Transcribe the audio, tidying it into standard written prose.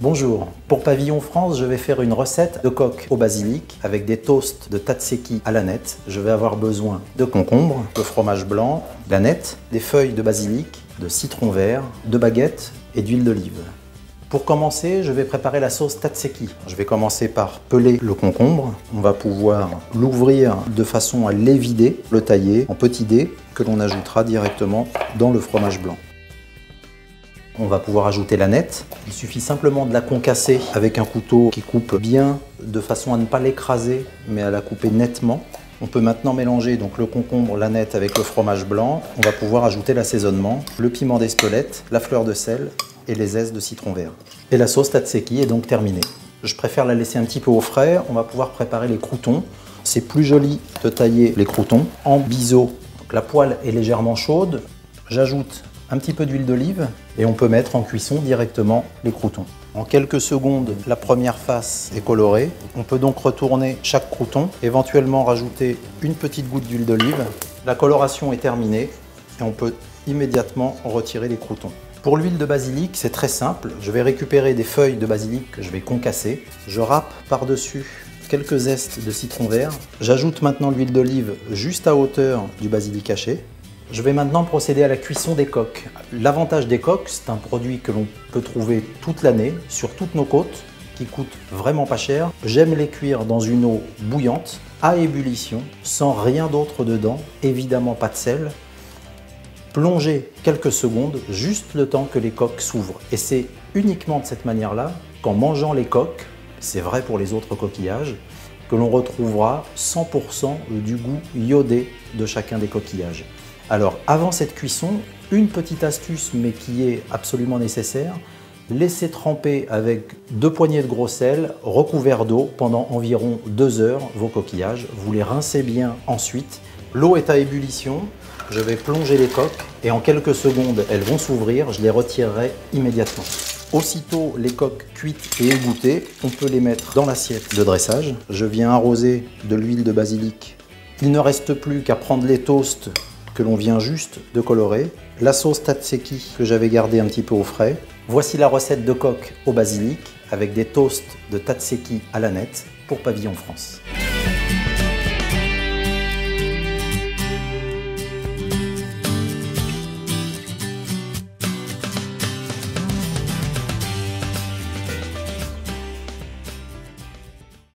Bonjour, pour Pavillon France, je vais faire une recette de coque au basilic avec des toasts de tzatziki à l'aneth. Je vais avoir besoin de concombres, de fromage blanc, d'aneth, des feuilles de basilic, de citron vert, de baguettes et d'huile d'olive. Pour commencer, je vais préparer la sauce tzatziki. Je vais commencer par peler le concombre. On va pouvoir l'ouvrir de façon à l'évider, le tailler en petits dés que l'on ajoutera directement dans le fromage blanc. On va pouvoir ajouter l'aneth. Il suffit simplement de la concasser avec un couteau qui coupe bien de façon à ne pas l'écraser mais à la couper nettement. On peut maintenant mélanger donc le concombre, l'aneth avec le fromage blanc. On va pouvoir ajouter l'assaisonnement, le piment d'Espelette, la fleur de sel et les zestes de citron vert. Et la sauce tzatziki est donc terminée. Je préfère la laisser un petit peu au frais. On va pouvoir préparer les croûtons. C'est plus joli de tailler les croûtons en biseau. Donc la poêle est légèrement chaude. J'ajoute un petit peu d'huile d'olive et on peut mettre en cuisson directement les croûtons. En quelques secondes, la première face est colorée. On peut donc retourner chaque crouton, éventuellement rajouter une petite goutte d'huile d'olive. La coloration est terminée et on peut immédiatement retirer les croûtons. Pour l'huile de basilic, c'est très simple. Je vais récupérer des feuilles de basilic que je vais concasser. Je râpe par-dessus quelques zestes de citron vert. J'ajoute maintenant l'huile d'olive juste à hauteur du basilic haché. Je vais maintenant procéder à la cuisson des coques. L'avantage des coques, c'est un produit que l'on peut trouver toute l'année sur toutes nos côtes, qui coûte vraiment pas cher. J'aime les cuire dans une eau bouillante, à ébullition, sans rien d'autre dedans, évidemment pas de sel. Plonger quelques secondes, juste le temps que les coques s'ouvrent. Et c'est uniquement de cette manière-là qu'en mangeant les coques, c'est vrai pour les autres coquillages, que l'on retrouvera 100% du goût iodé de chacun des coquillages. Alors avant cette cuisson, une petite astuce mais qui est absolument nécessaire, laissez tremper avec 2 poignées de gros sel recouverts d'eau pendant environ 2 heures vos coquillages. Vous les rincez bien ensuite. L'eau est à ébullition, je vais plonger les coques et en quelques secondes elles vont s'ouvrir, je les retirerai immédiatement. Aussitôt les coques cuites et égouttées, on peut les mettre dans l'assiette de dressage. Je viens arroser de l'huile de basilic. Il ne reste plus qu'à prendre les toasts que l'on vient juste de colorer, la sauce tzatziki que j'avais gardée un petit peu au frais. Voici la recette de coque au basilic avec des toasts de tzatziki à l'aneth pour Pavillon France.